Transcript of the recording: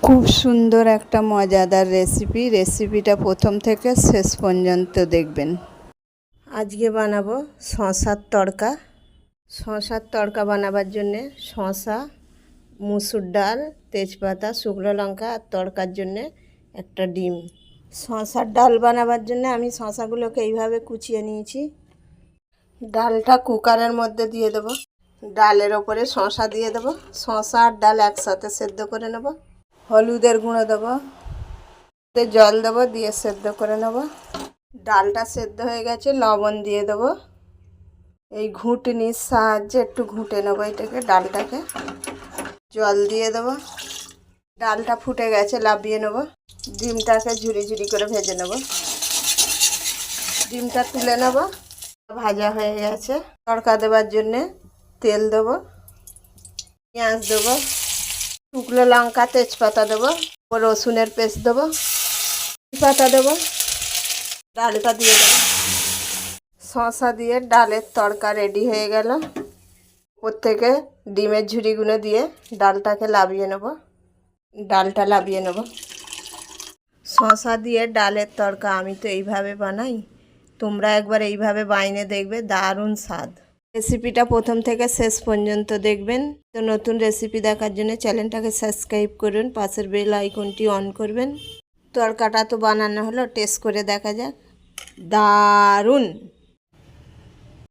খুব সুন্দর একটা মজাদার রেসিপিটা প্রথম থেকে শেষ পর্যন্ত দেখবেন। আজকে বানাবো শশার তড়কা। শশার তড়কা বানাবার জন্যে শশা, মুসুর ডাল, তেজপাতা, শুকনো লঙ্কা আর তড়কার জন্যে একটা ডিম। শশার ডাল বানাবার জন্যে আমি শশাগুলোকে এইভাবে কুচিয়ে নিয়েছি। ডালটা কুকারের মধ্যে দিয়ে দেবো। ডালের ওপরে শশা দিয়ে দেবো। শশা আর ডাল একসাথে সেদ্ধ করে নেব। হলুদের গুঁড়ো দেবো, জল দেবো, দিয়ে সেদ্ধ করে নেব। ডালটা সেদ্ধ হয়ে গেছে, লবণ দিয়ে দেবো। এই ঘুঁটনির সাহায্যে একটু ঘুঁটে নেবো এটাকে, ডালটাকে। জল দিয়ে দেবো। ডালটা ফুটে গেছে, নামিয়ে নেব। ডিমটাকে ঝুরি ঝুরি করে ভেজে নেব। ডিমটা তুলে নেব। ভাজা হয়ে গেছে। তড়কা দেওয়ার জন্যে তেল দেবো, পেঁয়াজ দেবো, শুকনো লঙ্কা, তেজপাতা দেবো, রসুনের পেস্ট দেবো, পাতা দেবো, ডালটা দিয়ে দেবো। শশা দিয়ে ডালের তড়কা রেডি হয়ে গেল। ওর থেকে ডিমের ঝুড়িগুলো দিয়ে ডালটাকে নামিয়ে নেব। ডালটা নামিয়ে নেব। শশা দিয়ে ডালের তড়কা আমি তো এইভাবে বানাই, তোমরা একবার এইভাবে বানিয়ে দেখবে, দারুণ স্বাদ। রেসিপিটা প্রথম থেকে শেষ পর্যন্ত দেখবেন। তো নতুন রেসিপি দেখার জন্য চ্যানেলটাকে সাবস্ক্রাইব করুন, পাশের বেল আইকনটি অন করবেন। তড়কাটা তো বানানো হলো, টেস্ট করে দেখা যাক। দারুণ।